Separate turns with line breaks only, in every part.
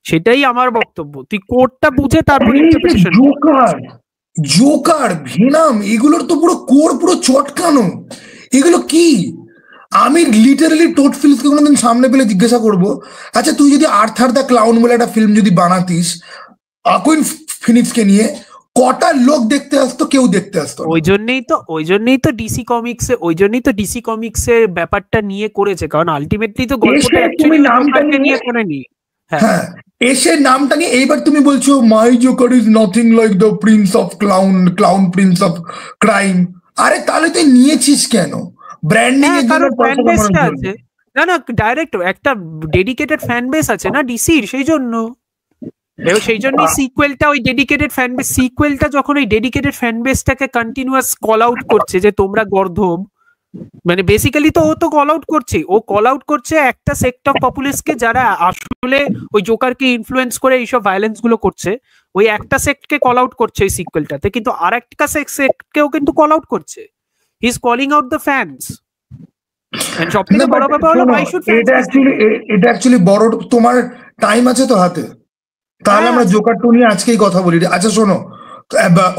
সেটাই আমার বক্তব্য, তুই কোডটা বুঝে তারপর ইন্টারপ্রিটেশন।
জোকার, জোকার, ভেনাম, এগুলোর তো পুরো কোর পুরো চটকানো। এগুলো কি? আমি লিটারালি টোড ফিলিপসকে কোনোদিন সামনে পেলে জিজ্ঞাসা করবো, আচ্ছা তুই যদি আর্থার দ্য ক্লাউন বলে একটা ফিল্ম যদি বানাতিস আকুইন ফিনিক্সকে নিয়ে, কটা লোক দেখতে আসতো? কেউ দেখতে আসতো।
ওই জন্যই তো ডিসি কমিক্সের ব্যাপারটা নিয়ে করেছে, কারণ আলটিমেটলি তো গল্পটা অ্যাকচুয়ালি জোকারকে নিয়ে করেনি।
হ্যাঁ, এসে নামটা নিয়ে এইবার তুমি বলছো my Joker is nothing like the prince of clown prince of crime. আরে তাহলে তুই নিয়েছিস কেন? ব্র্যান্ডিং এর জন্য
ফ্যান বেসটা আছে না, ডাইরেক্ট একটা ডেডিকেটেড ফ্যান বেস আছে না ডিসির, সেই জন্য। এবং সেই জন্যই সিকুয়েলটা ওই ডেডিকেটেড ফ্যান বেস, সিকুয়েলটা যখন ওই ডেডিকেটেড ফ্যান বেসটাকে কন্টিনিউয়াস কল আউট করছে যে তোমরা গর্ধব, মানে বেসিক্যালি তো ও তো কল আউট করছে একটা সেক্ট অফ পপুলেশকে যারা আসলে ওই জোকারকে ইনফ্লুয়েন্স করে এইসব ভায়োলেন্স গুলো করছে, ওই একটা সেক্টকে কল আউট করছে এই সিকুয়েলটাতে, কিন্তু আর একটা সেক্টকেও কিন্তু কল আউট করছে। He is calling out the fans. And সবথেকে বড় ব্যাপার হলো
এটা অ্যাকচুয়ালি বড়, তোমার টাইম আছে তো হাতে, তাহলে আমরা জোকার 2 নিয়ে আজকেই কথা বলি। আচ্ছা শোনো,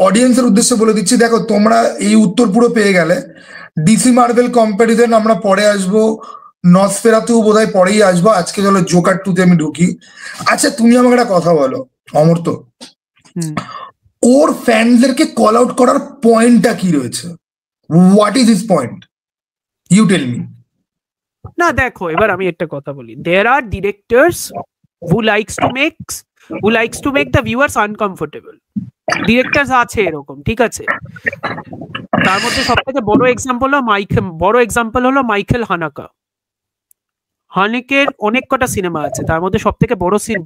অডিয়েন্সের উদ্দেশ্যে বলে দিচ্ছি, দেখো তোমরা এই উত্তর পুরো পেয়ে গেলে। ডিসি মার্ভেল কম্প্যারিজন আমরা পরে আসবো, নসফেরাতু বোধহয় পরেই আসবো, আজকে চলো জোকার 2 তে আমি ঢুকি। আচ্ছা তুমি আমাকে একটা কথা বলো অমর্ত, ওর ফ্যানদেরকে কল আউট করার পয়েন্টটা কি রয়েছে? What is his point? You tell me.
না দেখো, এবার আমি একটা কথা বলি, there are directors who likes to make the viewers uncomfortable. Directors আছে এরকম, ঠিক আছে। তার মধ্যে সবথেকে বড় এক্সাম্পল হলো মাইকেল হানেকের অনেক কটা সিনেমা আছে, তার মধ্যে সবথেকে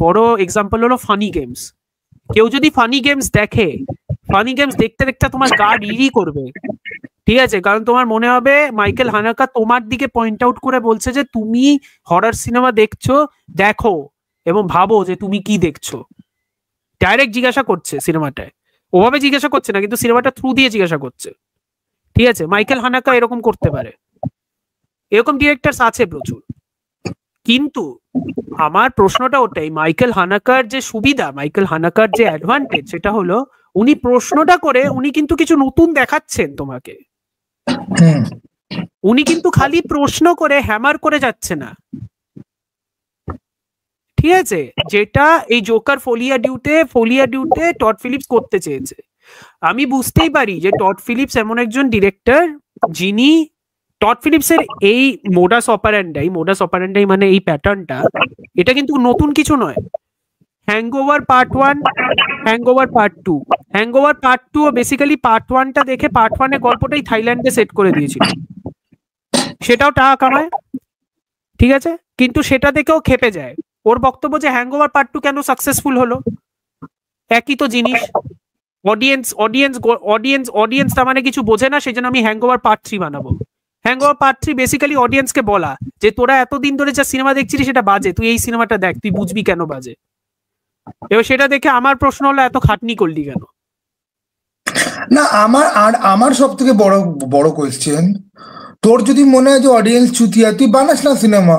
বড় এক্সাম্পল হলো ফানি গেমস। কেউ যদি ফানি গেমস দেখতে দেখতে তোমার গা রিরি করবে, ঠিক আছে, কারণ তোমার মনে হবে মাইকেল হানাকা তোমার দিকে পয়েন্ট আউট করে বলছে যে তুমি হরর সিনেমা দেখো এবং ভাবো যে তুমি কি দেখছো। ডাইরেক্ট জিজ্ঞাসা করছে সিনেমাটায়, ওভাবে জিজ্ঞাসা করছে না, কিন্তু সিনেমাটা থ্রু দিয়ে জিজ্ঞাসা করছে, ঠিক আছে। মাইকেল হানাকা এরকম করতে পারে, এরকম ডিরেক্টরস আছে প্রচুর। কিন্তু আমার প্রশ্নটা ওটাই, মাইকেল হানাকার যে সুবিধা, মাইকেল হানাকার যে অ্যাডভান্টেজ, সেটা হলো উনি প্রশ্নটা করে উনি কিন্তু কিছু নতুন দেখাচ্ছেন তোমাকে। উনি কিন্তু খালি প্রশ্ন করে হ্যামার করে যাচ্ছে না, ঠিক আছে, যেটা এই জোকার ফোলিয়া ডিউটে টড ফিলিপস করতে চেয়েছে। আমি বুঝতেই পারি যে টড ফিলিপস এমন একজন ডিরেক্টর যিনি, টড ফিলিপসের এই মোডাস অপারেন্ডাই মানে এই প্যাটার্নটা, এটা কিন্তু নতুন কিছু নয়। Hangover part 1, Hangover part 2, Hangover part 2 basically part 1টা দেখে পার্ট 1 এর গল্পটাই থাইল্যান্ডে সেট করে দিয়েছিল, সেটাও টাকা কামায়, ঠিক আছে, কিন্তু সেটা দেখেও খেপে যায়। ওর বক্তব্য যে হ্যাংওভার পার্ট 2 কেন সাকসেসফুল হলো, একই তো জিনিস। অডিয়েন্স তার মানে কিছু বোঝে না, সেজন্য আমি হ্যাংওভার পার্ট 3 বানাবো। হ্যাংওভার পার্ট 3 বেসিক্যালি অডিয়েন্সকে বলা যে তোরা এতদিন ধরে যা সিনেমা দেখছিস সেটা বাজে, তুই এই সিনেমাটা দেখ, তুই বুঝবি কেন বাজে। এবার সেটা দেখে আমার প্রশ্ন হলো এত খাটনি করলি কেন?
না আমার সব থেকে বড় কোয়েশ্চেন, তোর যদি মনে হয় যে অডিয়েন্স চুতিয়া, তুই বানাস না সিনেমা,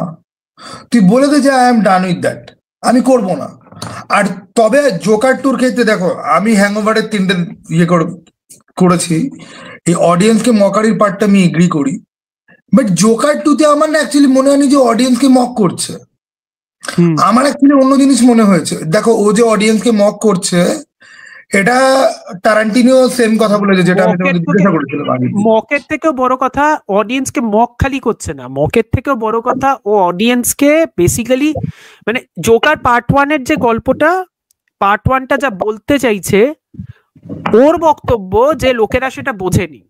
তুই বলে দে যে I am done with that, আমি করবো না। আর তবে জোকার 2 ক্ষেত্রে দেখো, আমি হ্যাংওভারের 3টে করেছি, এই অডিয়েন্সকে মকারির পার্টটা আমি এগ্রি করি, বাট জোকার 2 তে আমার না অ্যাকচুয়ালি মনে হয়নি যে অডিয়েন্সকে মক করছে। আমার অ্যাকচুয়ালি অন্য জিনিস মনে হয়েছে। দেখো ও যে অডিয়েন্সকে মক করছে, এটা টারান্টিনো সেম কথা বলেছে, যেটা আমি তোমাকে জিজ্ঞাসা করেছিলাম আগে।
মকের থেকেও বড় কথা, অডিয়েন্সকে মক খালি করছে না, মকের থেকেও বড় কথা ও অডিয়েন্সকে বেসিক্যালি, মানে জোকার পার্ট 1 এর যে গল্পটা, পার্ট 1টা যা বলতে চাইছে, ওর বক্তব্য যে লোকেরা সেটা বোঝেনি,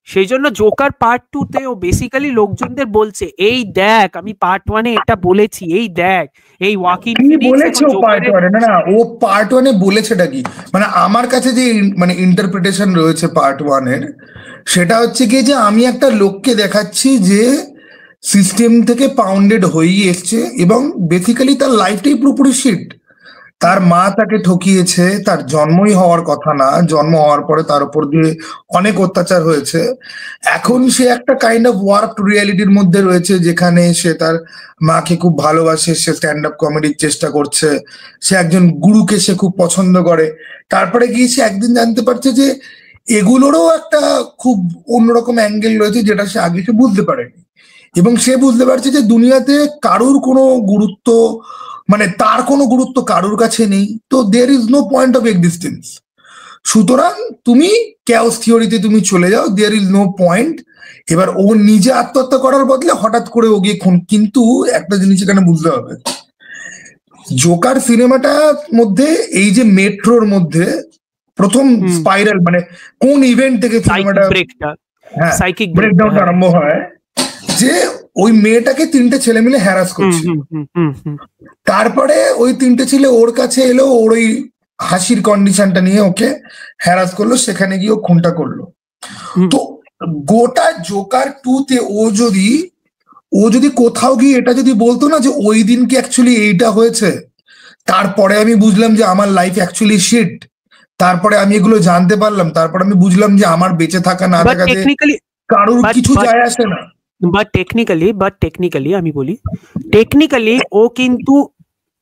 সেই জন্য জোকার পার্ট 2 তে ও বেসিক্যালি লোকজনদের বলছে এই দেখ আমি পার্ট 1 এ এটা বলেছি, এই দেখ এই ওয়াকিন ফিনিক্স
না ও পার্ট 1 এ বলেছেটা কি, মানে আমার কাছে যে মানে ইন্টারপ্রিটেশন রয়েছে পার্ট 1 এর, সেটা হচ্ছে কি যে আমি একটা লোককে দেখাচ্ছি যে সিস্টেম থেকে পাউন্ডেড হয়েই এসছে এবং বেসিক্যালি তার লাইফটাই পুরোপুরি শিট, তার মা তাকে ঠকিয়েছে, তার জন্মই হওয়ার কথা না, জন্ম হওয়ার পরে তার উপর দিয়ে অনেক অত্যাচার হয়েছে। এখন সে একটা কাইন্ড অফ ওয়ার্ক রিয়ালিটির মধ্যে রয়েছে, যেখানে সে তার মাকে খুব ভালোবাসে, সে স্ট্যান্ড আপ কমেডির চেষ্টা করছে, সে একজন গুরুকে সে খুব পছন্দ করে। তারপরে গিয়ে সে একদিন জানতে পারছে যে এগুলোরও একটা খুব অন্যরকম অ্যাঙ্গেল রয়েছে, যেটা সে আগে সে বুঝতে পারেনি। এবং সে বুঝতে পারছে যে দুনিয়াতে কারুর কোনো গুরুত্ব, মানে তার কোনো গুরুত্ব কারুর কাছে নেই, তো there is no point of existence. সুতরাং তুমি ক্যাওস থিওরিতে তুমি চলে যাও, দেয়ার ইজ নো পয়েন্ট। এবার ও নিজে আত্মহত্যা করার বদলে হঠাৎ করে ও গিয়ে কিন্তু একটা জিনিস এখানে বুঝতে হবে, জোকার সিনেমাটার মধ্যে এই যে মেট্রোর মধ্যে প্রথম স্পাইরাল, মানে কোন ইভেন্ট থেকে সিনেমাটা ব্রেকডাউনটা আরম্ভ হয়, যে ওই মেয়েটাকে 3টে ছেলে মিলে হ্যারাস করছে। তারপরে ওই 3টে ছেলে ওর কাছে এলো, ওর ওই হাসির কন্ডিশনটা নিয়ে ওকে হ্যারাস করলো, সেখানে গিয়ে ও খুনটা করলো। তো গোটা জোকার 2-তে ও যদি কোথাও গিয়ে এটা যদি বলতো না যে ওই দিনকে অ্যাকচুয়ালি এইটা হয়েছে, তারপরে আমি বুঝলাম যে আমার লাইফ অ্যাকচুয়ালি শিট, তারপরে আমি এগুলো জানতে পারলাম, তারপরে আমি বুঝলাম যে আমার বেঁচে থাকা না থাকাতে কারোর কিছু যায় আসে না।
বাট টেকনিক্যালি আমি বলি, টেকনিক্যালি ও কিন্তু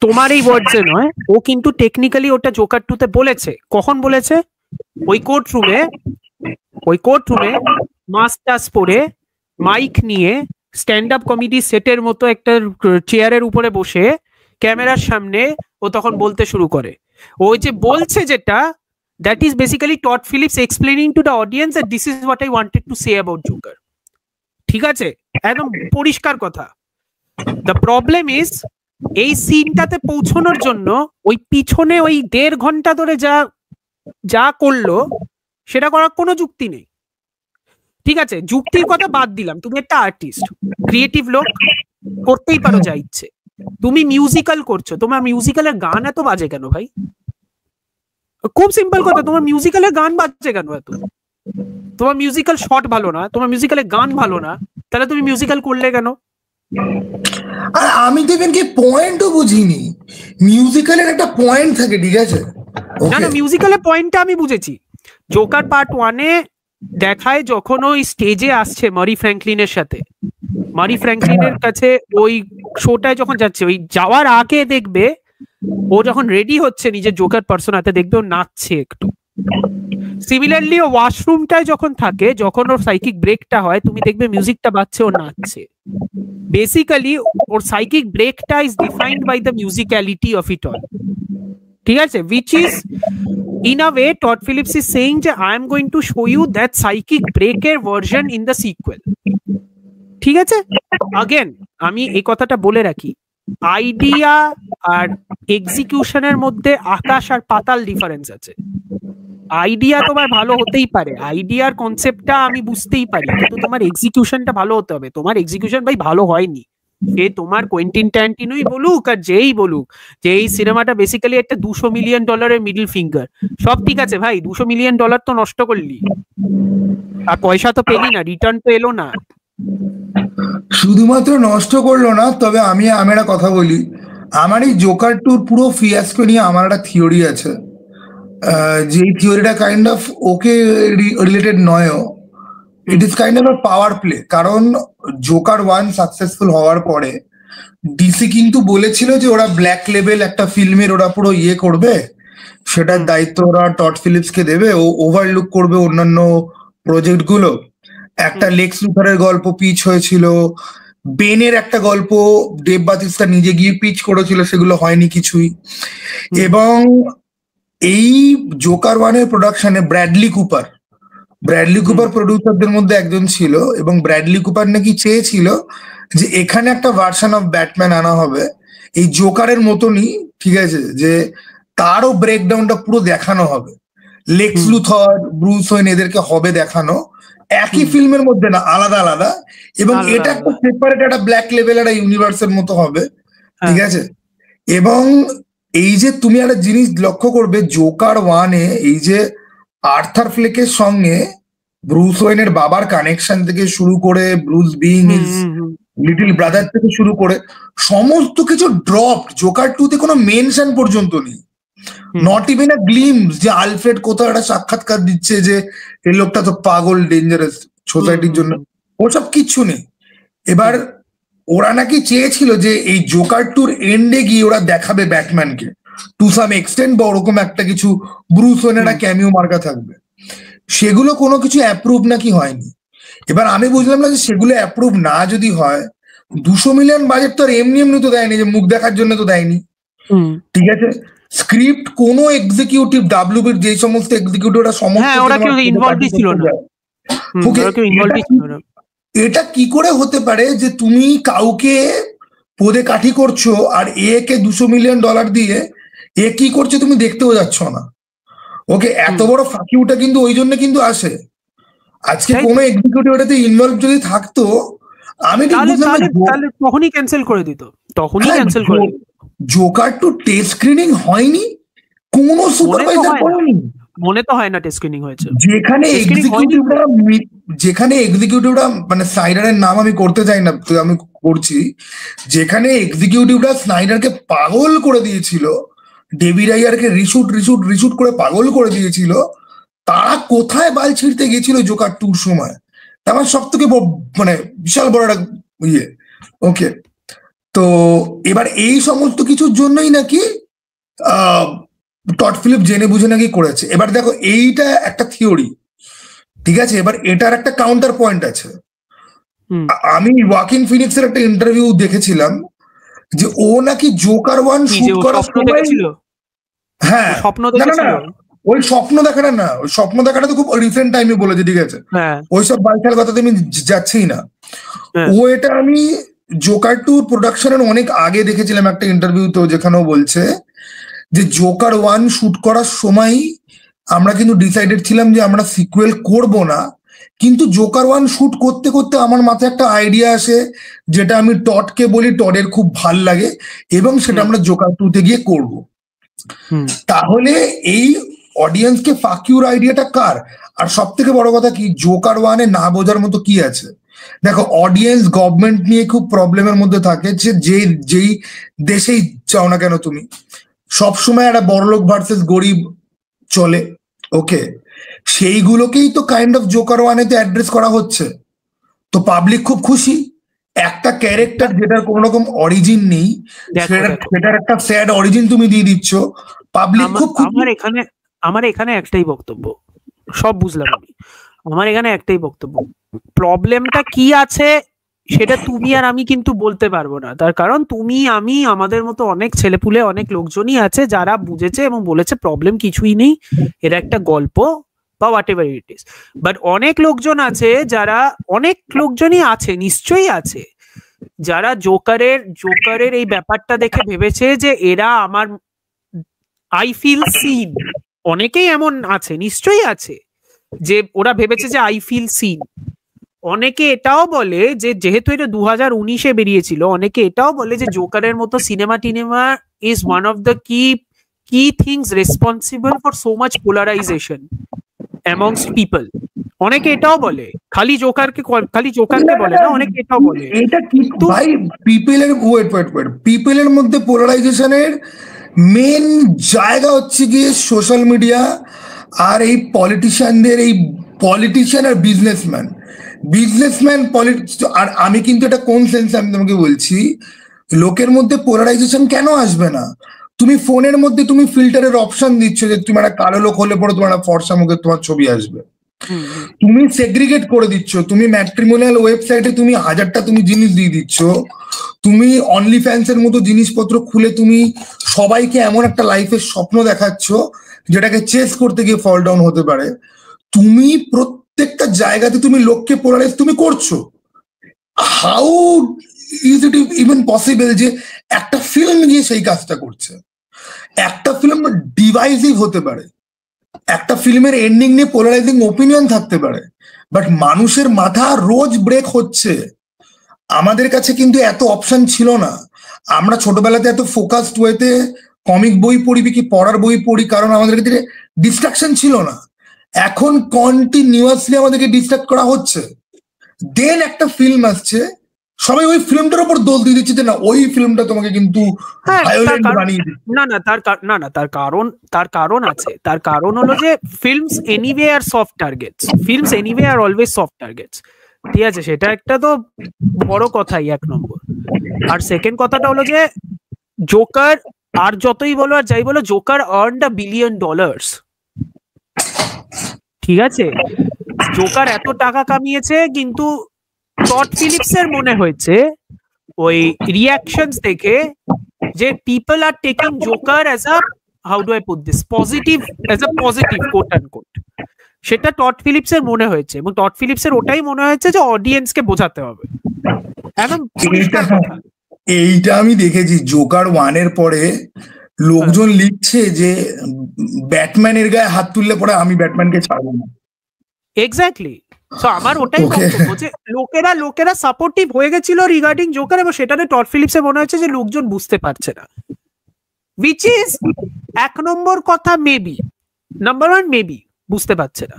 তোমার এই ওয়ার্ডসে নয়, ও কিন্তু টেকনিক্যালি ওটা জোকার 2-তে বলেছে। কখন বলেছে? ওই কোর্টরুমে মাস্টার্স পরে মাইক নিয়ে স্ট্যান্ড আপ কমেডি সেটের মতো একটা চেয়ারের উপরে বসে ক্যামেরার সামনে ও তখন বলতে শুরু করে। ওই যে বলছে যেটা, that is basically Todd Phillips explaining to the audience that this is what I wanted to say about Joker. ঠিক আছে, একদম পরিষ্কার কথা। দ্য প্রবলেম ইজ এই সিনটাতে পৌঁছানোর জন্য ওই পিছনে ওই 1.5 ঘন্টা ধরে যা করলো সেটা করার কোনো যুক্তি নেই। ঠিক আছে, যুক্তির কথা বাদ দিলাম, তুমি একটা আর্টিস্ট, ক্রিয়েটিভ লোক, করতেই পারো যা ইচ্ছে। তুমি মিউজিক্যাল করছো, তোমার মিউজিক্যালের গান এত বাজে কেন ভাই? খুব সিম্পল কথা, তোমার মিউজিক্যালের গান বাজছে কেন এত? তোমার মিউজিক্যাল শট ভালো না, তোমার মিউজিক্যালের গান ভালো না, তাহলে তুমি মিউজিক্যাল করলে কেন?
আর আমি তো এখানে পয়েন্টও বুঝিনি, মিউজিক্যালের একটা পয়েন্ট থাকে, ঠিক আছে?
না না, মিউজিক্যালের পয়েন্টটা আমি বুঝেছি। জোকার পার্ট 1-এ দেখায় যখন ওই স্টেজে আসছে মারি ফ্র্যাঙ্কলিনের সাথে, মারি ফ্র্যাঙ্কলিনের কাছে ওই শোটায় যখন যাচ্ছে, ওই যাওয়ার আগে দেখবে ও যখন রেডি হচ্ছে নিজের জোকার পার্সোনাতে, দেখবে ও নাচছে একটু। সিমিলারলি ও ওয়াশরুমটায় যখন থাকে, যখন ওর সাইকিক ব্রেকটা হয়, তুমি দেখবে মিউজিকটা বাজছে, ও নাচছে। বেসিক্যালি ওর সাইকিক ব্রেকটা is defined by the musicality of it all. ঠিক আছে, which is in a way Todd Phillips is saying যে I am going to show you that psychic break এর version in the sequel. ঠিক আছে, again আমি এই কথাটা বলে রাখি, আইডিয়া আর এক্সিকিউশনের মধ্যে আকাশ আর পাতাল ডিফারেন্স আছে। আইডিয়া তোমার ভালো হতেই পারে, আইডিয়ার কনসেপ্টটা আমি বুঝতেই পারি, কিন্তু তোমার এক্সিকিউশনটা ভালো হতে হবে। তোমার এক্সিকিউশন ভাই ভালো হয়নি, সে তোমার কোয়েন্টিন ট্যারান্টিনোই বলুক আর যেই বলুক যে এই সিনেমাটা বেসিক্যালি একটা $200 মিলিয়ন মিডল ফিঙ্গার, সব ঠিক আছে ভাই, $200 মিলিয়ন তো নষ্ট করলি, আর পয়সা তো পেলি না, রিটার্ন তো এলো না।
শুধুমাত্র নষ্ট করলো না, তবে আমি একটা কথা বলি, আমার এই জোকার 2 পুরো ফিয়াস্কো নিয়ে আমার একটা থিওরি আছে, যে থিওরিটা কাইন্ড অফ ওকে রিলেটেড নয়ও, it is kind of a power play. কারণ জোকার 1 সাকসেসফুল হওয়ার পরে ডিসি কিন্তু বলেছিল যে ওরা ব্ল্যাক লেভেল একটা ফিল্মের ওরা পুরো করবে, সেটার দায়িত্ব ওরা টড ফিলিপসকে দেবে, ও ওভারলুক করবে অন্যান্য প্রজেক্ট গুলো। একটা লেক্স লুথারের গল্প পিচ হয়েছিল, বেনের একটা গল্প ডেভ বাতিস্তা নিজে গিয়ে পিচ করেছিল, সেগুলো হয়নি কিছুই। এবং এই জোকার 1-এর প্রোডাকশনে ব্র্যাডলি কুপার প্রডিউসারদের মধ্যে একজন ছিল, এবং ব্র্যাডলি কুপার নাকি চেয়েছিল যে এখানে একটা ভার্সন অফ ব্যাটম্যান আনা হবে এই জোকারের মতনই, ঠিক আছে, যে তারও ব্রেকডাউনটা পুরো দেখানো হবে, লেক্স লুথর, ব্রুস ওয়েন এদেরকে হবে দেখানো, একই ফিল্মের মধ্যে না, আলাদা আলাদা, এবং এটা একটা সেপারেট একটা ব্ল্যাক লেভেল একটা ইউনিভার্সের মতো হবে, ঠিক আছে। এবং এই যে তুমি একটা জিনিস লক্ষ্য করবে, জোকার 1-এ এই যে আর্থার ফ্লেকের সঙ্গে ব্রুস ওয়েনের বাবার কানেকশন থেকে শুরু করে, Bruce being is little brother থেকে শুরু করে সমস্ত কিছু ড্রপ, জোকার 2-তে কোনো মেনশন পর্যন্ত নেই। নট ইভেন আ গ্লিমস যে আলফ্রেড কোথাও একটা সাক্ষাৎকার দিচ্ছে যে এই লোকটা তো পাগল, ডেঞ্জারাস সোসাইটির জন্য, ওসব কিচ্ছু নেই। এবার ওরা নাকি চেয়েছিল যে এই জোকার টুর এন্ডে গিয়ে ওরা দেখাবে ব্যাটম্যানকে টু সাম এক্সটেন্ট, বা ওরকম একটা কিছু ব্রুস ওয়েনের একটা ক্যামিও মার্কা থাকবে, সেগুলো কোনো কিছু অ্যাপ্রুভ নাকি হয়নি। এবার আমি বুঝলাম না যে সেগুলো অ্যাপ্রুভ না যদি হয়, 200 মিলিয়ন বাজেট তো আর এমনি এমনি তো দেয়নি, যে মুখ দেখার জন্য তো দেয়নি, ঠিক আছে? স্ক্রিপ্ট কোনো এক্সিকিউটিভ ডাব্লিউবির যে সমস্ত এক্সিকিউটিভরা সমস্ত এটা কি করে হতে পারে যে তুমি কাউকে পদে কাঠি করছো আর একে $200 মিলিয়ন দিয়ে এ কি করছে তুমি দেখতেও যাচ্ছ না? ওকে, এত বড় ফাঁকিউটা কিন্তু ওই জন্য কিন্তু আসে। আজকে কোনো এক্সিকিউটিভ এটাতে ইনভলভ যদি থাকতো, আমি
তখনই ক্যান্সেল করে দিত, তখনই ক্যান্সেল করে দিত।
জোকার টু টেস্ট স্ক্রিনিং হয়নি, কোনো সুপারভাইজার করেনি,
মনে তো হয় না টেস্ট স্ক্রিনিং হয়েছে।
যেখানে এক্সিকিউটিভরা মানে স্নাইডারের নাম আমি করতে চাই না, তো আমি করছি, যেখানে এক্সিকিউটিভরা স্নাইডারকে পাগল করে দিয়েছিল, ডেভিড আয়ারকে রিশুট করে পাগল করে দিয়েছিল, তারা কোথায় বাল ছিঁড়তে গেছিল জোকার টুর সময়? আমার সব থেকে মানে বিশাল বড় একটা ইয়ে। ওকে, তো এবার এই সমস্ত কিছুর জন্যই নাকি টড ফিলিপ জেনে বুঝে নাকি করেছে। এবার দেখো, এইটা একটা থিওরি, ঠিক আছে? এবার এটার একটা কাউন্টার পয়েন্ট আছে। আমি ওয়াকিন ফিনিক্সের একটা ইন্টারভিউ দেখেছিলাম যে ও নাকি জোকার 1 শুট করার সময়, হ্যাঁ, ওই স্বপ্ন দেখাটা না, ওই স্বপ্ন দেখাটা তো খুব রিসেন্ট টাইমে বলেছে, ঠিক আছে? ওইসব বাইকের কথাতে আমি যাচ্ছিই না। ও এটা আমি জোকার 2 প্রোডাকশনের অনেক আগে দেখেছিলাম একটা ইন্টারভিউ, তো যেখানেও বলছে যে জোকার 1 শুট করার সময় আমরা কিন্তু ডিসাইডেড ছিলাম যে আমরা সিকুয়েল করব না, কিন্তু জোকার 1 শুট করতে করতে আমার মাথায় একটা আইডিয়া আসে যেটা আমি টডকে বলি, টডের খুব ভাল লাগে, এবং সেটা আমরা জোকার 2-তে গিয়ে করব। তাহলে এই অডিয়েন্সকে ফাকিউর আইডিয়াটা কার? আর সব থেকে বড় কথা কি, জোকার 1-এ না বোঝার মতো কি আছে? দেখো, অডিয়েন্স গভর্নমেন্ট নিয়ে খুব প্রবলেমের মধ্যে থাকে, যেই দেশেই চাও না কেন তুমি, সবসময় একটা বড়লোক ভার্সেস গরিব চলে। ওকে, সেইগুলোকেই তো কাইন্ড অফ জোকার 1-এতে অ্যাড্রেস করা হচ্ছে। তো পাবলিক খুব খুশি, একটা ক্যারেক্টার যেটার কোন রকম অরিজিন নেই, সেটার একটা স্যাড অরিজিন তুমি দিয়ে দিচ্ছ, পাবলিক খুব খুশি।
আমার এখানে একটাই বক্তব্য, সব বুঝলাম আমি, আমার এখানে একটাই বক্তব্য, প্রবলেমটা কি আছে সেটা তুমি আর আমি কিন্তু বলতে পারবো না। তার কারণ তুমি, আমি, আমাদের মতো অনেক ছেলেপুলে, অনেক লোকজনই আছে যারা বুঝেছে এবং বলেছে প্রবলেম কিছুই নেই, এটা একটা গল্প বা what ever it is. But অনেক লোকজন আছে যারা, অনেক লোকজনই আছে, নিশ্চয়ই আছে, যারা জোকারের এই ব্যাপারটা দেখে ভেবেছে যে এরা আমার, আই ফিল সিন, অনেকেই এমন আছে, নিশ্চয়ই আছে, যে ওরা ভেবেছে যে আই ফিল সিন। অনেকে এটাও বলে যে যেহেতু এটা 2019-এ বেরিয়েছিল, অনেকে এটাও বলে যে জোকারের মতো cinema is one of the key things responsible for so much polarisation amongst people. অনেকে এটাও বলে, খালি জোকারকে বলে না, অনেকে এটাও বলে।
এটা কিন্তু ভাই পিপলের মধ্যে পোলারাইজেশনের মেন জায়গা হচ্ছে গিয়ে সোশ্যাল মিডিয়া আর এই পলিটিশিয়ানদের, এই পলিটিশিয়ান আর বিজনেসম্যান। আর আমি কিন্তু এটা কোন সেন্সে আমি তোমাকে বলছি, লোকের মধ্যে পোলারাইজেশন কেন আসবে না? তুমি ফোনের মধ্যে তুমি ফিল্টারের অপশন দিচ্ছ যে তুমি একটা কালো লোক হলে পরে তোমার ফর্সা মুখে তোমার ছবি আসবে, তুমি সেগ্রিগেট করে দিচ্ছ, তুমি ম্যাট্রিমোনিয়াল ওয়েবসাইটে তুমি 1000টা তুমি জিনিস দিয়ে দিচ্ছ, তুমি অনলি ফ্যান্স এর মতো জিনিসপত্র খুলে তুমি সবাইকে এমন একটা লাইফের স্বপ্ন দেখাচ্ছ যেটাকে চেস করতে গিয়ে ফল ডাউন হতে পারে। তুমি প্রত্যেকটা জায়গাতে তুমি লোককে পোলারাইজ তুমি করছো। How is it even possible যে একটা ফিল্ম গিয়ে সেই কাজটা করছে? একটা ফিল্ম ডিভাইসিভ হতে পারে, একটা ফিল্মের এন্ডিং নিয়ে পোলারাইজিং ওপিনিয়ন থাকতে পারে, বাট মানুষের মাথা রোজ ব্রেক হচ্ছে। আমাদের কাছে কিন্তু এত অপশন ছিল না, আমরা ছোটবেলাতে এত ফোকাসড ওয়েতে কমিক বই পড়ি কি পড়ার বই পড়ি, কারণ আমাদের কাছে ডিস্ট্রাকশন ছিল না। এখন কন্টিনিউয়াসলি আমাদেরকে ডিস্ট্রাক্ট করা হচ্ছে। দেন একটা ফিল্ম আসছে সবাই ওই ফিল্মটার উপর দোষ দিয়ে দিচ্ছে যে না ওই ফিল্মটা তোমাকে কিন্তু
তার কারণ আছে। তার কারণ হলো যে films anyway R soft targets, films anyway are always soft targets, ঠিক আছে? সেটা একটা তো বড় কথাই, এক নম্বর। আর সেকেন্ড কথাটা হলো যে জোকার, আর যতই বলো আর যাই বলো, জোকার আর্নড $1 বিলিয়ন, ঠিক আছে? জোকার এত টাকা কামিয়েছে, কিন্তু টড ফিলিপসের মনে হয়েছে ওই রিঅ্যাকশনস দেখে যে people are taking Joker as a, how do I put this, positive, as a positive quote and quote, সেটা টড ফিলিপসের মনে হয়েছে। এবং টড ফিলিপসের ওটাই মনে হয়েছে যে অডিয়েন্সকে বোঝাতে হবে, একদম পরিষ্কার কথা।
এইটা আমি দেখেছি জোকার 1 এর পরে লোকজন লিখছে যে ব্যাটম্যানের গায়ে হাত তুললে পরে আমি ব্যাটম্যানকে ছাড়বো না।
এক্স্যাক্টলি। সো আমার ওটাই বক্তব্য যে লোকেরা সাপোর্টিভ হয়ে গেছিল রিগার্ডিং জোকার, এবং সেটাতে টড ফিলিপসের মনে হচ্ছে যে লোকজন বুঝতে পারছে না, উইচ ইজ এক নম্বর কথা। মেবি নাম্বার 1 মেবি বুঝতে পারছে না,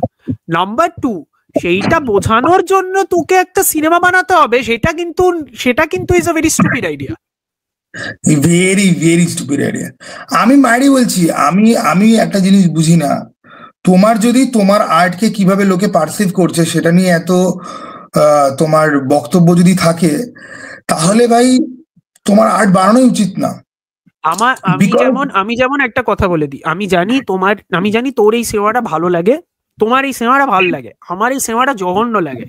নাম্বার 2 সেইটা বোঝানোর জন্য তোকে একটা সিনেমা বানাতে হবে, সেটা কিন্তু is a very stupid idea,
very very stupid idea. আমি মাইরি বলছি, আমি একটা জিনিস বুঝি না, তোমার যদি তোমার আর্টকে কিভাবে লোকে পারসিভ করছে সেটা নিয়ে এত তোমার বক্তব্য যদি থাকে, তাহলে ভাই তোমার আর্ট বানানোই উচিত না।
আমি যেমন একটা কথা বলে দিই, আমি জানি তোর এই সিনেমাটা ভালো লাগে, তোমার এই সিনেমাটা ভালো লাগে, আমার এই সিনেমাটা জঘন্য লাগে,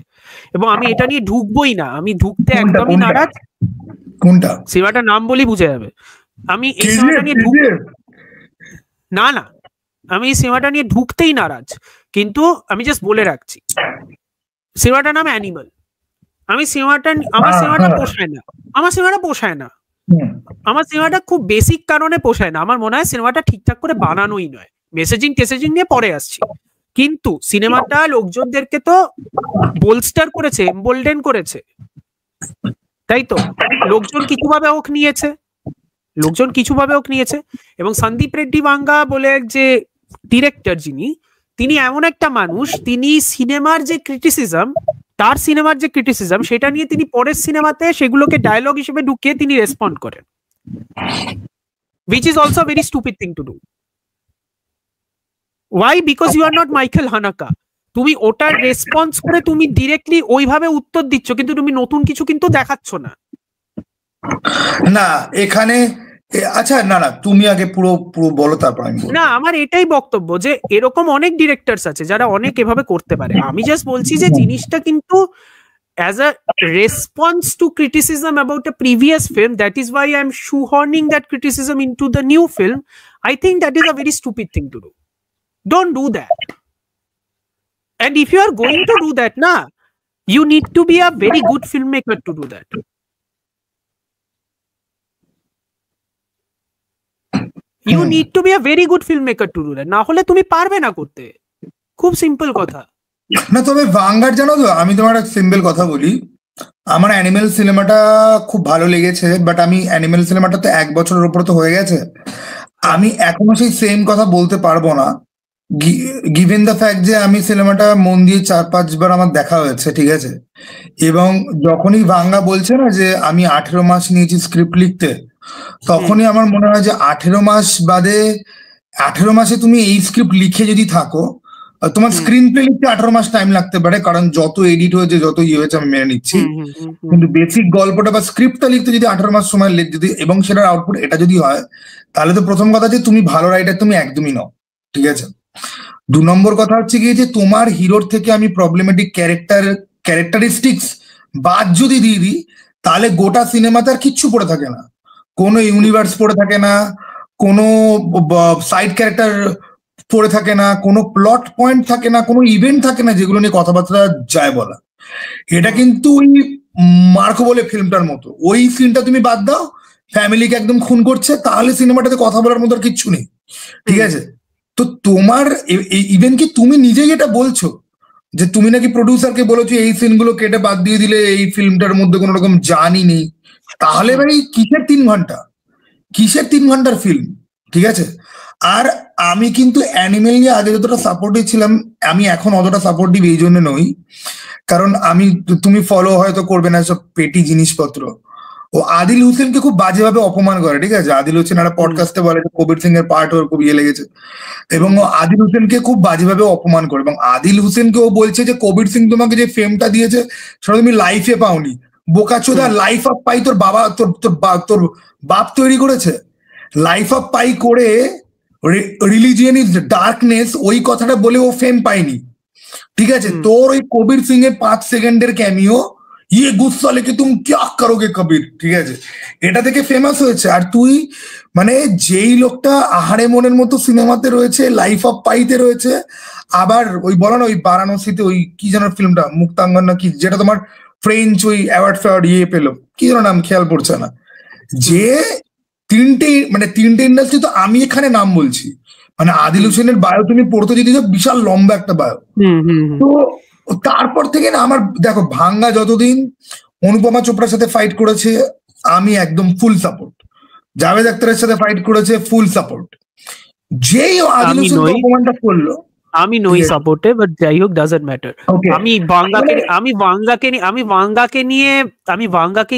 এবং আমি এটা নিয়ে ঢুকবোই না, আমি ঢুকতে একদমই নারাজ।
কোনটা
সিনেমাটার নাম বলি বুঝে যাবে। আমি এই সিনেমাটা নিয়ে আমি এই সিনেমাটা নিয়ে ঢুকতেই নারাজ, কিন্তু আমি জাস্ট বলে রাখছি, সিনেমাটার নাম অ্যানিমাল। আমার সিনেমাটা পোষায় না, আমার সিনেমাটা খুব বেসিক কারণে পোষায় না। আমার মনে হয় সিনেমাটা ঠিকঠাক করে বানানোই নয়, মেসেজিং নিয়ে পরে আসছি, কিন্তু সিনেমাটা লোকজনদেরকে তো বোলস্টার করেছে, এমবোল্ডেন করেছে, তাই তো? লোকজন কিছুভাবে ওকে নিয়েছে, এবং সন্দীপ রেড্ডি ভাঙ্গা বলে যে ডিরেক্টর, তিনি এমন একটা মানুষ, তিনি সিনেমার যে ক্রিটিসিজম সেটা নিয়ে তিনি পরের সিনেমাতে সেগুলোকে ডায়লগ হিসেবে ঢুকিয়ে তিনি রেসপন্ড করেন, which is also a very stupid thing to do. Why? Because you are not Michael Haneke. তুমি ওটার রেসপন্স করে তুমি ডিরেক্টলি ওইভাবে উত্তর দিচ্ছ, কিন্তু তুমি নতুন কিছু কিন্তু দেখাচ্ছ না।
না এখানে আচ্ছা, না তুমি আগে পুরো বলো, তারপর আমি বলবো।
না, আমার এটাই বক্তব্য যে এরকম অনেক ডিরেক্টরস আছে যারা অনেক এভাবে করতে পারে। আমি জাস্ট বলছি যে জিনিসটা কিন্তু as a response to criticism about a previous film, that is why I'm shoehorning that criticism into the new film. I think that is a very stupid thing to do. Don't do that. And if you are going to do that, you need to be a very good filmmaker to do that. You need to be a very good filmmaker to do that. না হলে তুমি পারবে না করতে, খুব simple কথা।
না তবে ভাঙ্গার, জানো তো, আমি তোমার একটা সিম্পল কথা বলি, আমার অ্যানিমেল সিনেমাটা খুব ভালো লেগেছে, বাট আমি অ্যানিমেল সিনেমাটা তো 1 বছরের উপর তো হয়ে গেছে, আমি এখনো সেই সেম কথা বলতে পারবো না, গিভেন দ্য ফ্যাক্ট যে আমি সিনেমাটা মন দিয়ে 4-5 বার আমার দেখা হয়েছে, ঠিক আছে? এবং যখনই ভাঙ্গা বলছে না যে আমি 18 মাস নিয়েছি স্ক্রিপ্ট লিখতে, তখনই আমার মনে হয় যে 18 মাস বাদে 18 মাসে তুমি এই স্ক্রিপ্ট লিখে যদি থাকো, তোমার স্ক্রিন প্লে লিখতে 18 মাস টাইম লাগতে পারে, কারণ যত এডিট হয়েছে, যত হয়েছে আমি মেনে নিচ্ছি, কিন্তু বেসিক গল্পটা বা স্ক্রিপ্টটা লিখতে যদি 18 মাস সময় যদি, এবং সেটার আউটপুট এটা যদি হয়, তাহলে তো প্রথম কথা যে তুমি ভালো রাইটার তুমি একদমই নও, ঠিক আছে? 2 নম্বর কথা হচ্ছে কি যে তোমার হিরোর থেকে আমি প্রবলেমেটিক ক্যারেক্টারিস্টিক্স বাদ যদি দিয়ে দিই, তাহলে গোটা সিনেমাতে আর কিচ্ছু পড়ে থাকে না, কোনো ইউনিভার্স পড়ে থাকে না, কোনো সাইড ক্যারেক্টার পড়ে থাকে না, কোনো প্লট পয়েন্ট থাকে না, কোনো ইভেন্ট থাকে না যেগুলো নিয়ে কথাবার্তা যায় বলা। এটা কিন্তু ওই মার্কো বলে ফিল্মটার মতো, ওই সিনটা তুমি বাদ দাও, ফ্যামিলিকে একদম খুন করছে, তাহলে সিনেমাটাতে কথা বলার মতো আর কিচ্ছু নেই, ঠিক আছে? তো তোমার ইভেন কি তুমি নিজেই এটা বলছো যে তুমি নাকি প্রডিউসারকে বলেছো এই সিনগুলো কেটে বাদ দিয়ে দিলে এই ফিল্মটার মধ্যে কোনো রকম জানি নেই, তাহলে ভাই কিসের 3 ঘন্টার ফিল্ম, ঠিক আছে? আর আমি কিন্তু অ্যানিমেল নিয়ে আগে যতটা সাপোর্টিভ ছিলাম, আমি এখন অতটা সাপোর্টিভ এই জন্য নই, কারণ তুমি ফলো হয়তো করবে না সব পেটি জিনিসপত্র। ও আদিল হুসেনকে খুব বাজেভাবে অপমান করে, ঠিক আছে? আদিল হোসেন একটা পডকাস্টে বলে যে কবির সিং এর পার্ট ওর খুব ইয়ে লেগেছে, এবং ও আদিল হোসেনকে খুব বাজেভাবে অপমান করে, এবং আদিল হোসেনকে ও বলছে যে কবির সিং তোমাকে যে ফেমটা দিয়েছে সেটা তুমি লাইফে পাওনি, বোকাচোদা। লাইফ অফ পাই তোর বাবা তোর বাপ তৈরি করেছে। লাইফ অফ পাই করে রিলিজিয়ন ইজ ডার্কনেস ওই কথাটা বলে ও ফেম পায়নি, ঠিক আছে? তোর ওই কবির সিং এর 5 সেকেন্ডের ক্যামিও ইয়ে গুস্সা লেকে তুম ক্যা করোগে কবির, ঠিক আছে, এটা থেকে ফেমাস হয়েছে। আর তুই মানে যেই লোকটা আহারে মনের মতো সিনেমাতে রয়েছে, লাইফ অফ পাইতে রয়েছে, আবার ওই বলো না ওই বারাণসীতে ওই কি যেন ফিল্মটা মুক্তাঙ্গন না কি, যেটা তোমার ফ্রেঞ্চ ওই অ্যাওয়ার্ড ফ্যাওয়ার্ড ইয়ে পেলো, কি যেন নাম খেয়াল পড়ছে না, যে তিনটে ইন্ডাস্ট্রি তো আমি এখানে নাম বলছি, মানে আদিল হোসেনের বায়ো তুমি পড়তে যদি বিশাল লম্বা একটা বায়ো। তো তারপর থেকে না আমার দেখো ভাঙ্গা যতদিন অনুপমা চোপড়ার সাথে ফাইট করেছে আমি একদম ফুল সাপোর্ট, জাভেদ আখতারের সাথে ফাইট করেছে ফুল সাপোর্ট, যেই আদিল হোসেন অপমানটা করলো
আমি নই সাপোর্টে, বাট যাই হোক ডাজন্ট ম্যাটার। আমি ভাঙ্গাকে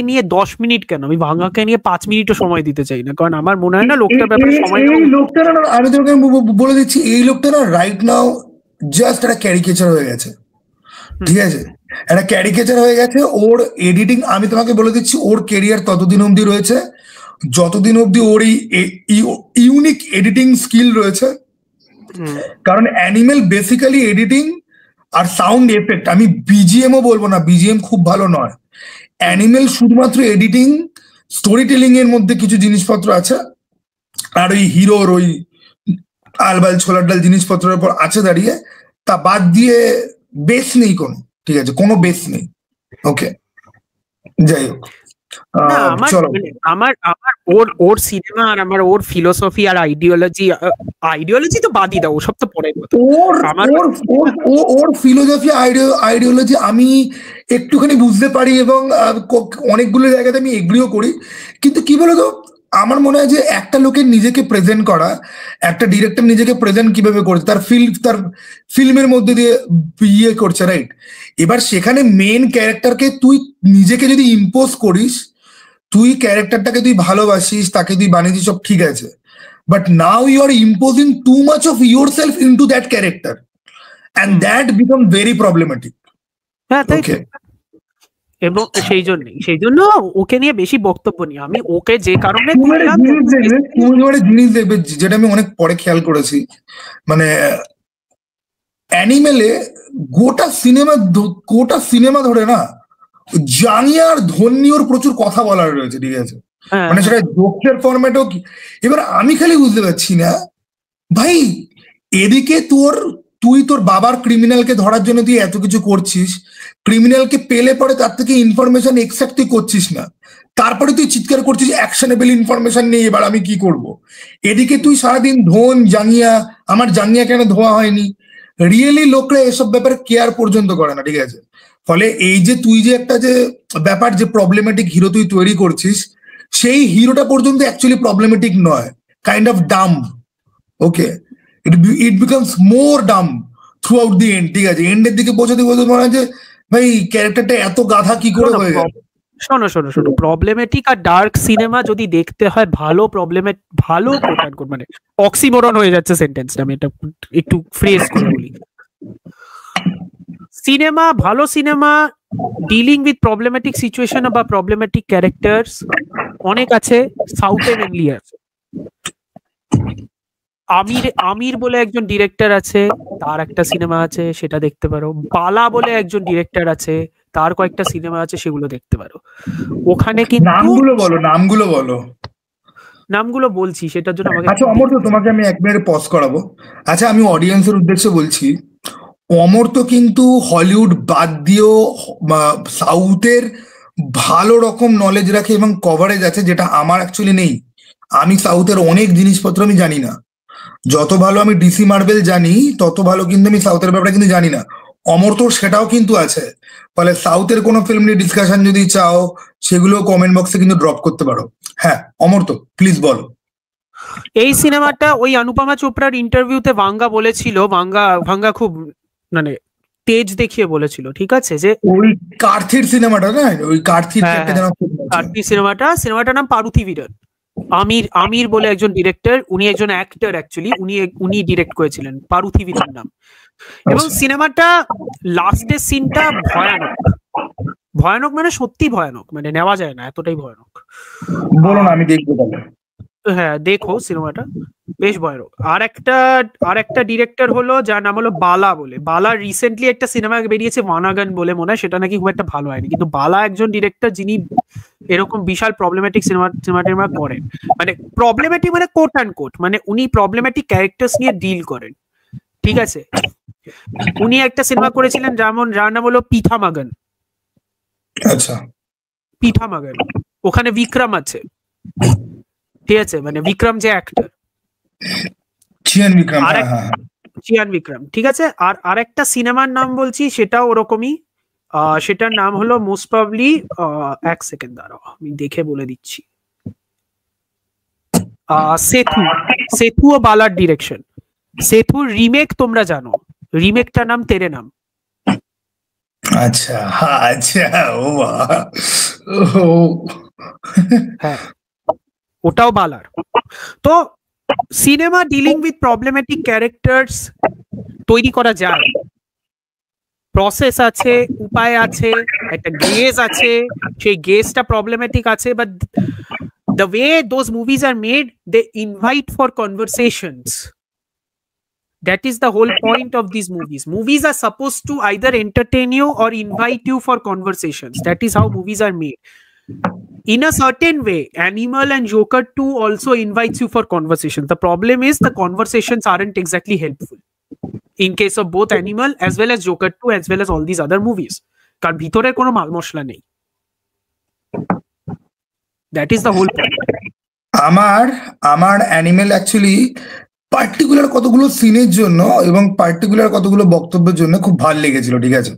নিয়ে 10 মিনিট কেন, আমি ভাঙ্গাকে নিয়ে 5 মিনিটও সময় দিতে চাই না, কারণ আমার মনে হয় না লোকটার ব্যাপারে সময়
এই লোকটা না, আমি তোমাকে বলে দিচ্ছি, এই লোকটা না রাইট নাও জাস্ট একটা ক্যারিকেচার হয়ে গেছে, ঠিক আছে? একটা ক্যারিকেচার হয়ে গেছে। ওর এডিটিং আমি তোমাকে বলে দিচ্ছি, ওর কেরিয়ার ততদিন অবধি রয়েছে যতদিন অবধি ওর এই ইউনিক এডিটিং স্কিল রয়েছে, কারণ অ্যানিমেল বেসিক্যালি এডিটিং আর সাউন্ড এফেক্ট, আমি বিজিএম ও বলবো না, বিজিএম খুব ভালো নয়, অ্যানিমেল শুধুমাত্র এডিটিং স্টোরি টেলিং এর মধ্যে কিছু জিনিসপত্র আছে, আর ওই হিরোর ওই আলবাল ছোলার ডাল জিনিসপত্রের উপর আছে দাঁড়িয়ে, তা বাদ দিয়ে বেস নেই কোনো, ঠিক আছে? কোনো বেস নেই। ওকে, যাই হোক,
আমার ওর সিনেমা আর আমার ওর ফিলোসফি আর আইডিওলজি তো বাদই দাও, ওসব তো পরে।
ওর ফিলোসফি আইডিওলজি আমি একটুখানি বুঝতে পারি, এবং অনেকগুলো জায়গাতে আমি এগ্রিও করি, কিন্তু কি বলতো আমার মনে হয় যে একটা লোকের নিজেকে প্রেজেন্ট করা, একটা ডিরেক্টর নিজেকে প্রেজেন্ট কিভাবে করছে তার ফিল্মের মধ্যে দিয়ে ইয়ে করছে, রাইট? এবার সেখানে মেন ক্যারেক্টারকে তুই নিজেকে যদি ইম্পোজ করিস, তুই ক্যারেক্টারটাকে তুই ভালোবাসিস, তাকে তুই বানিয়েছিস, সব ঠিক আছে, but now you are imposing too much of yourself into that character and that become very problematic.
Okay. এবং সেই জন্য ওকে নিয়ে বেশি বক্তব্য নেই, আমি ওকে যে কারণে
জিনিস দেখবে যেটা আমি অনেক পরে খেয়াল করেছি, মানে অ্যানিমেলে গোটা সিনেমা ধরে না জানিয়া আর ধন্যর প্রচুর কথা বলার রয়েছে, ঠিক আছে? মানে সেটা জোকের ফরম্যাটেও কি। এবার আমি খালি বুঝতে পারছি না ভাই, এদিকে তুই তোর বাবার ক্রিমিনালকে ধরার জন্য তুই এত কিছু করছিস, ক্রিমিনালকে পেলে পরে তার থেকে ইনফরমেশন এক্সট্রাক্ট তুই করছিস না, তারপরে তুই চিৎকার করছিস অ্যাকশনেবল ইনফরমেশন নেই, এবার আমি কি করব? এদিকে তুই সারাদিন আমার জাঙ্গিয়া কেন ধোয়া হয়নি, রিয়েলি লোকরা এসব ব্যাপারে কেয়ার পর্যন্ত করে না, ঠিক আছে? ফলে এই যে তুই যে একটা যে ব্যাপার যে প্রবলেমেটিক হিরো তুই তৈরি করছিস, সেই হিরোটা পর্যন্ত অ্যাকচুয়ালি প্রবলেমেটিক নয়, kind of Dam. Okay, it becomes more Dam through out the end, ঠিক আছে? এন্ডের দিকে পৌঁছাতে মনে হয় যে ভাই ক্যারেক্টারটা এত গাধা কি করে হয়ে গেল।
শোনো প্রবলেমেটিক আর ডার্ক সিনেমা যদি দেখতে হয়, ভালো মানে অক্সিমোরন হয়ে যাচ্ছে সেন্টেন্সটা, আমি এটা একটু ফ্রেজ করে বলি। ভালো cinema dealing with problematic situation বা প্রবলেমেটিক ক্যারেক্টার্স অনেক আছে, সাউথে মেনলি আছে। আমির বলে একজন ডিরেক্টর আছে, তার একটা সিনেমা আছে, সেটা দেখতে পারো। বালা বলে একজন ডিরেক্টর আছে, তার কয়েকটা সিনেমা আছে, সেগুলো দেখতে পারো। ওখানে কিন্তু নামগুলো বলছি, সেটার জন্য আমাকে
আচ্ছা অমর, তো তোমাকে আমি 1 মিনিট পজ করাবো। আচ্ছা, আমি অডিয়েন্সের উদ্দেশ্যে বলছি, অমর তো কিন্তু হলিউড বাদ দিয়েও সাউথের ভালো রকম নলেজ রাখে এবং কভারেজ আছে, যেটা আমার অ্যাকচুয়ালি নেই। আমি সাউথের অনেক জিনিসপত্র আমি জানি না, যত ভালো আমি ডিসি মার্বেল জানি তত ভালো কিন্তু আমি সাউথের ব্যাপারে কিন্তু জানি না। অমর তো সেটাও কিন্তু আছে, ফলে সাউথের কোনো ফিল্ম নিয়ে ডিসকাশন যদি চাও সেগুলো কমেন্ট বক্সে কিন্তু ড্রপ করতে পারো। হ্যাঁ অমর, তো প্লিজ বলো।
এই সিনেমাটা ওই অনুপমা চোপড়ার ইন্টারভিউতে ভাঙ্গা বলেছিল, ভাঙ্গা খুব মানে তেজ দেখিয়ে বলেছিল, ঠিক আছে, যে
ওই কার্থির সিনেমাটা না, ওই কার্থির একটা যেন
কার্থি সিনেমাটার নাম পারুথি ভিরান। আমির বলে একজন ডিরেক্টর, উনি একজন অ্যাক্টর অ্যাকচুয়ালি, উনি ডিরেক্ট করেছিলেন, পারুথি ভিরান নাম। এবং সিনেমাটা লাস্টের সিনটা ভয়ানক মানে সত্যি ভয়ানক, মানে নেওয়া যায় না, এতটাই ভয়ানক।
বলো না, আমি দেখবো তাহলে।
হ্যাঁ দেখো, সিনেমাটা বেশ ভয়ানক। আর একটা ডিরেক্টর হলো, যার নাম হলো বালা বলে। বালা রিসেন্টলি একটা সিনেমা বেরিয়েছে ওয়ানাগান বলে মনে হয়, সেটা নাকি খুব একটা ভালো হয়নি। কিন্তু বালা একজন ডিরেক্টর যিনি এরকম বিশাল প্রবলেম্যাটিক সিনেমা করেন, মানে প্রবলেম্যাটিক মানে কোট অ্যান্ড কোট, মানে উনি প্রবলেম্যাটিক ক্যারেক্টার্স নিয়ে ডিল করেন, ঠিক আছে। উনি একটা সিনেমা করেছিলেন যার নাম হলো পিথামাগান।
আচ্ছা,
পিথামাগান, ওখানে বিক্রম আছে, ঠিক আছে, মানে বিক্রম যে অ্যাক্টর,
চিয়ান বিক্রম,
চিয়ান বিক্রম, ঠিক আছে। আর আরেকটা সিনেমার নাম বলছি, সেটাও ওরকমই, সেটার নাম হলো মোস্ট প্রবাবলি, এক সেকেন্ড দাঁড়াও আমি দেখে বলে দিচ্ছি, সেতু ও বালার ডিরেকশন। সেতুর রিমেক তোমরা জানো, রিমেকটার নাম তেরে নাম।
আচ্ছা আচ্ছা, ও
হ্যাঁ, ওটাও বালার। তো cinema dealing with problematic characters তৈরি করা যায়, প্রসেস আছে, উপায় আছে, একটা গেজ আছে, সেই গেজটা প্রবলেমেটিক আছে, but the way those movies are made, they invite for conversations. That is the whole point of these movies. Movies are supposed to either entertain you or invite you for conversations. That is how movies are made. In a certain way, Animal and Joker 2 also invites you for conversations. The problem is the conversations aren't exactly helpful in case of both Animal as well as Joker 2 as well as all these other movies. কারণ ভিতরে কোনো মাল মশলা নেই। That is the whole point.
আমার animal actually particular কতগুলো সিনের জন্য এবং পার্টিকুলার কতগুলো বক্তব্যের জন্য খুব ভালো লেগেছিল, ঠিক আছে।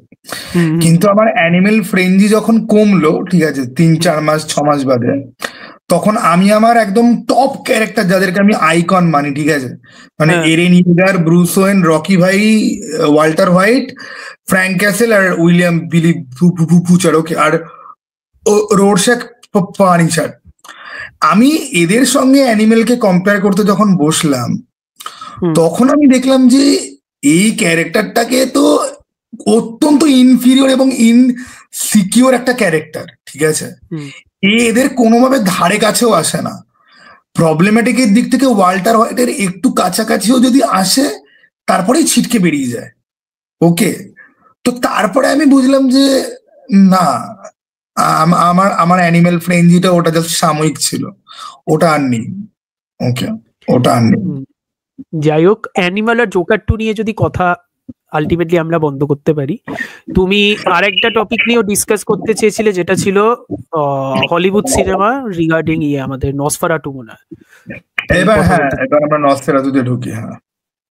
কিন্তু আমার অ্যানিমেল ফ্রেঞ্জি যখন কমলো, ঠিক আছে, 3-4 মাস 6 মাস বাদে, তখন আমি আমার একদম টপ ক্যারেক্টার যাদেরকে আমি আইকন মানি, ঠিক আছে, মানে এরেন ইয়েগার, ব্রুস ওয়েন, রকি ভাই, ওয়াল্টার হোয়াইট, ফ্র্যাঙ্ক ক্যাসেল আর উইলিয়াম বিলি বুচার, ওকে, আর রোরশাক পানিচার, আমি এদের সঙ্গে অ্যানিমেলকে কম্পেয়ার করতে যখন বসলাম, তখন আমি দেখলাম যে এই ক্যারেক্টারটাকে তো অত্যন্ত ইনফিরিয়র এবং ইনসিকিউর একটা ক্যারেক্টার, ঠিক আছে, এদের কোনোভাবে ধারে কাছেও আসে না। প্রবলেমেটিকের দিক থেকে ওয়াল্টার হোয়াইটের একটু কাছাকাছিও যদি আসে, তারপরেই ছিটকে বেরিয়ে যায়, ওকে। তো তারপরে আমি বুঝলাম যে না, আমার অ্যানিমেল ফ্রেঞ্জিটা ওটা জাস্ট সাময়িক ছিল, ওটা আর নেই, ওকে, ওটা আর নেই।
যাই হোক, অ্যানিমাল আর জোকার 2 নিয়ে যদি কথা আলটিমেটলি আমরা বন্ধ করতে পারি, তুমি আরেকটা টপিক নিয়েও ডিসকাস করতে চেয়েছিলে, যেটা ছিল হলিউড সিনেমা রিগার্ডিং আমাদের নসফেরাটু মনে হয়।
এবার আমরা নসফেরাতুতে ঢুকি। হ্যাঁ,